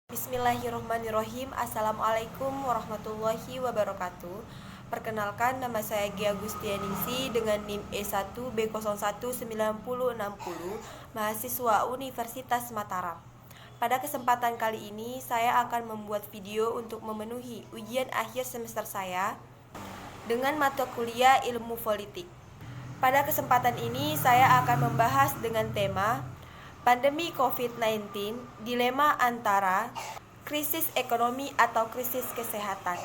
Bismillahirrahmanirrahim. Assalamualaikum warahmatullahi wabarakatuh. Perkenalkan, nama saya Gia Gustianingsi dengan NIM E1B019060, mahasiswa Universitas Mataram. Pada kesempatan kali ini, saya akan membuat video untuk memenuhi ujian akhir semester saya dengan mata kuliah Ilmu Politik. Pada kesempatan ini, saya akan membahas dengan tema Pandemi COVID-19, dilema antara krisis ekonomi atau krisis kesehatan.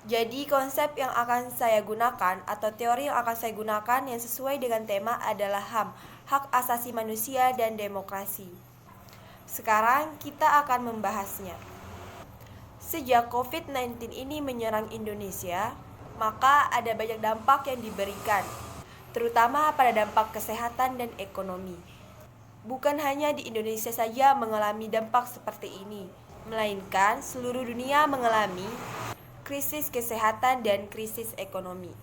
Jadi konsep yang akan saya gunakan atau teori yang akan saya gunakan yang sesuai dengan tema adalah HAM, Hak Asasi Manusia dan Demokrasi. Sekarang kita akan membahasnya. Sejak COVID-19 ini menyerang Indonesia, maka ada banyak dampak yang diberikan, terutama pada dampak kesehatan dan ekonomi. Bukan hanya di Indonesia saja mengalami dampak seperti ini, melainkan seluruh dunia mengalami krisis kesehatan dan krisis ekonomi.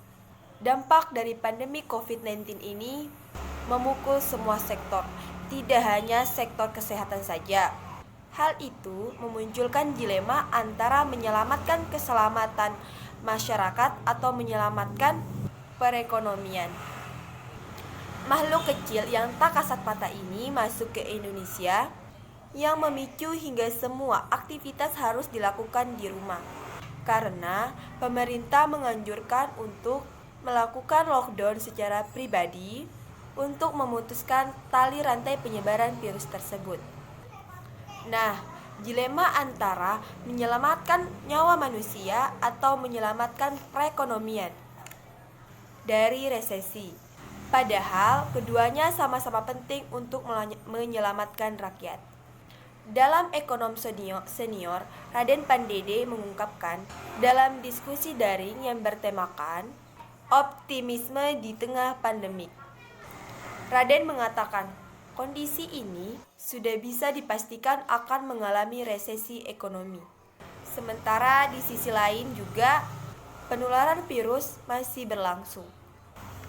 Dampak dari pandemi COVID-19 ini memukul semua sektor, tidak hanya sektor kesehatan saja. Hal itu memunculkan dilema antara menyelamatkan keselamatan masyarakat atau menyelamatkan perekonomian. Makhluk kecil yang tak kasat mata ini masuk ke Indonesia yang memicu hingga semua aktivitas harus dilakukan di rumah. Karena pemerintah menganjurkan untuk melakukan lockdown secara pribadi untuk memutuskan tali rantai penyebaran virus tersebut. Nah, dilema antara menyelamatkan nyawa manusia atau menyelamatkan perekonomian dari resesi. Padahal keduanya sama-sama penting untuk menyelamatkan rakyat. Dalam ekonom senior, Raden Pandede mengungkapkan dalam diskusi daring yang bertemakan optimisme di tengah pandemik. Raden mengatakan, kondisi ini sudah bisa dipastikan akan mengalami resesi ekonomi. Sementara di sisi lain juga penularan virus masih berlangsung.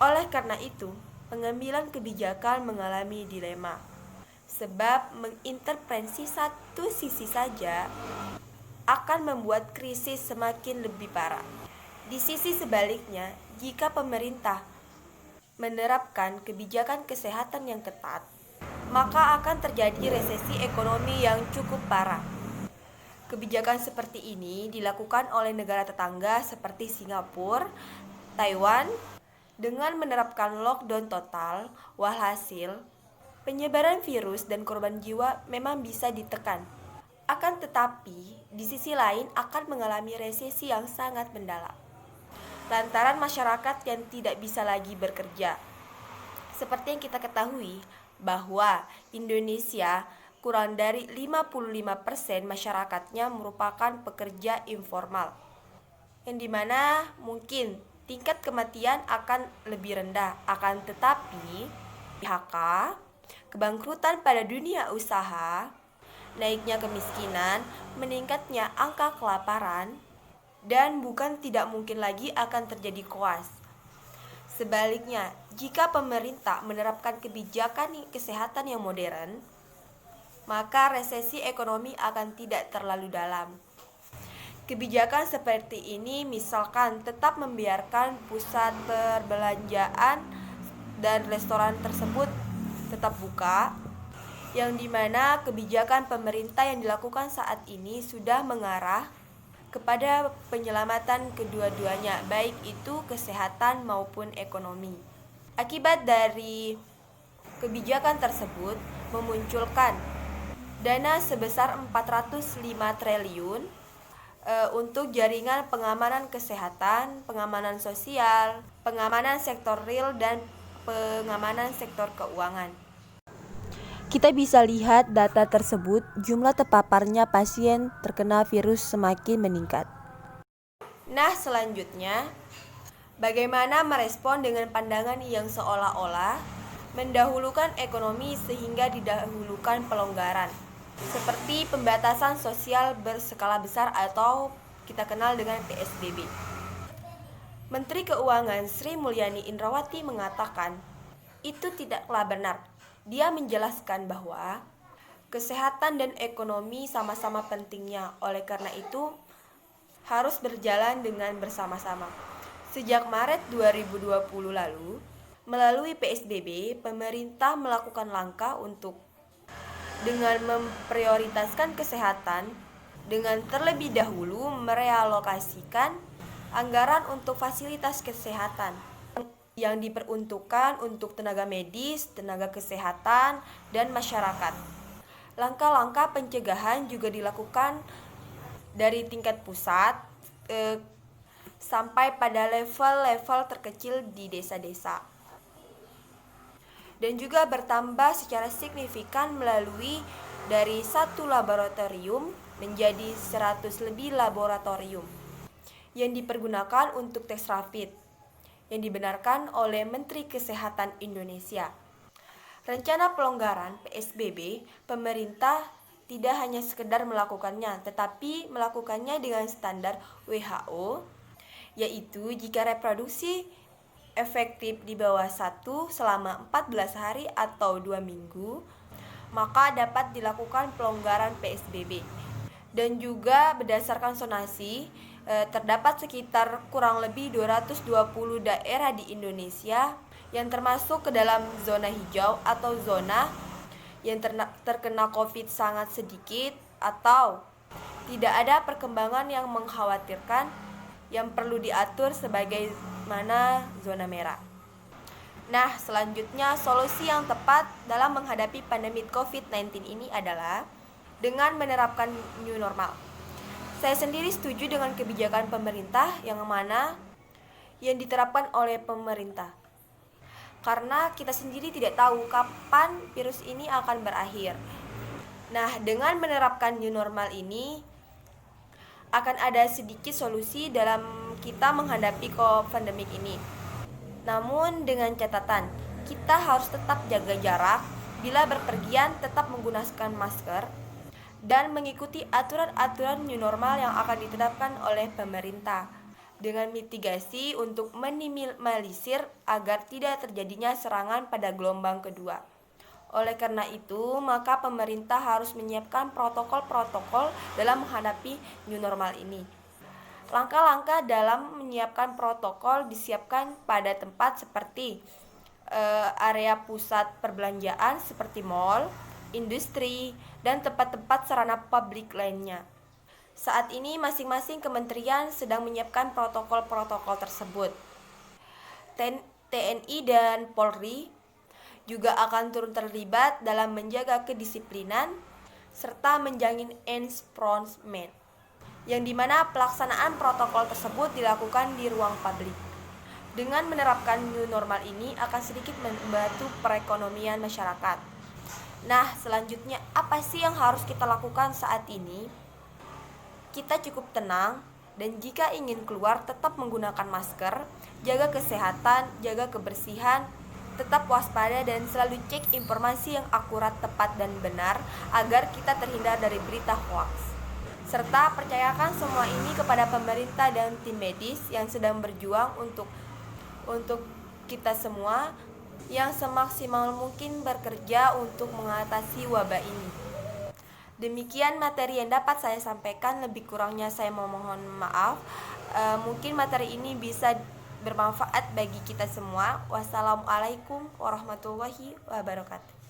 Oleh karena itu, pengambilan kebijakan mengalami dilema, sebab mengintervensi satu sisi saja akan membuat krisis semakin lebih parah. Di sisi sebaliknya, jika pemerintah menerapkan kebijakan kesehatan yang ketat, maka akan terjadi resesi ekonomi yang cukup parah. Kebijakan seperti ini dilakukan oleh negara tetangga seperti Singapura, Taiwan, dengan menerapkan lockdown total. Walhasil, penyebaran virus dan korban jiwa memang bisa ditekan. Akan tetapi, di sisi lain akan mengalami resesi yang sangat mendalam, lantaran masyarakat yang tidak bisa lagi bekerja. Seperti yang kita ketahui, bahwa Indonesia kurang dari 55% masyarakatnya merupakan pekerja informal, yang dimana mungkin tingkat kematian akan lebih rendah. Akan tetapi, PHK, kebangkrutan pada dunia usaha, naiknya kemiskinan, meningkatnya angka kelaparan, dan bukan tidak mungkin lagi akan terjadi koas. Sebaliknya, jika pemerintah menerapkan kebijakan kesehatan yang modern, maka resesi ekonomi akan tidak terlalu dalam. Kebijakan seperti ini misalkan tetap membiarkan pusat perbelanjaan dan restoran tersebut tetap buka, yang dimana kebijakan pemerintah yang dilakukan saat ini sudah mengarah kepada penyelamatan kedua-duanya, baik itu kesehatan maupun ekonomi. Akibat dari kebijakan tersebut memunculkan dana sebesar 405 triliun untuk jaringan pengamanan kesehatan, pengamanan sosial, pengamanan sektor real, dan pengamanan sektor keuangan. Kita bisa lihat data tersebut, jumlah terpaparnya pasien terkena virus semakin meningkat. Nah, selanjutnya, bagaimana merespon dengan pandangan yang seolah-olah mendahulukan ekonomi sehingga didahulukan pelonggaran, seperti pembatasan sosial berskala besar atau kita kenal dengan PSBB. Menteri Keuangan Sri Mulyani Indrawati mengatakan, itu tidaklah benar. Dia menjelaskan bahwa Kesehatan dan ekonomi sama-sama pentingnya, oleh karena itu harus berjalan dengan bersama-sama. Sejak Maret 2020 lalu, melalui PSBB, pemerintah melakukan langkah untuk dengan memprioritaskan kesehatan, dengan terlebih dahulu merealokasikan anggaran untuk fasilitas kesehatan yang diperuntukkan untuk tenaga medis, tenaga kesehatan, dan masyarakat. Langkah-langkah pencegahan juga dilakukan dari tingkat pusat sampai pada level-level terkecil di desa-desa. Dan juga bertambah secara signifikan melalui dari 1 laboratorium menjadi 100 lebih laboratorium yang dipergunakan untuk tes rapid yang dibenarkan oleh Menteri Kesehatan Indonesia. Rencana pelonggaran PSBB, pemerintah tidak hanya sekedar melakukannya, tetapi melakukannya dengan standar WHO, yaitu jika reproduksi efektif di bawah 1 selama 14 hari atau 2 minggu, maka dapat dilakukan pelonggaran PSBB. Dan juga berdasarkan zonasi, terdapat sekitar kurang lebih 220 daerah di Indonesia yang termasuk ke dalam zona hijau atau zona yang terkena COVID sangat sedikit atau tidak ada perkembangan yang mengkhawatirkan yang perlu diatur sebagaimana zona merah. Nah, selanjutnya solusi yang tepat dalam menghadapi pandemi COVID-19 ini adalah dengan menerapkan new normal. Saya sendiri setuju dengan kebijakan pemerintah yang mana yang diterapkan oleh pemerintah. Karena kita sendiri tidak tahu kapan virus ini akan berakhir. Nah, dengan menerapkan new normal ini akan ada sedikit solusi dalam kita menghadapi pandemik ini. Namun dengan catatan, kita harus tetap jaga jarak, bila berpergian tetap menggunakan masker, dan mengikuti aturan-aturan new normal yang akan ditetapkan oleh pemerintah, dengan mitigasi untuk meminimalisir agar tidak terjadinya serangan pada gelombang kedua. Oleh karena itu, maka pemerintah harus menyiapkan protokol-protokol dalam menghadapi new normal ini. Langkah-langkah dalam menyiapkan protokol disiapkan pada tempat seperti area pusat perbelanjaan seperti mal, industri, dan tempat-tempat sarana publik lainnya. Saat ini masing-masing kementerian sedang menyiapkan protokol-protokol tersebut. TNI dan Polri juga akan turun terlibat dalam menjaga kedisiplinan serta menjamin enforcement, yang dimana pelaksanaan protokol tersebut dilakukan di ruang publik. Dengan menerapkan new normal ini akan sedikit membantu perekonomian masyarakat. Nah, selanjutnya apa sih yang harus kita lakukan saat ini? Kita cukup tenang, dan jika ingin keluar tetap menggunakan masker, jaga kesehatan, jaga kebersihan, tetap waspada dan selalu cek informasi yang akurat, tepat, dan benar agar kita terhindar dari berita hoax. Serta percayakan semua ini kepada pemerintah dan tim medis yang sedang berjuang untuk kita semua yang semaksimal mungkin bekerja untuk mengatasi wabah ini. Demikian materi yang dapat saya sampaikan, lebih kurangnya saya memohon maaf. Mungkin materi ini bisa bermanfaat bagi kita semua. Wassalamualaikum warahmatullahi wabarakatuh.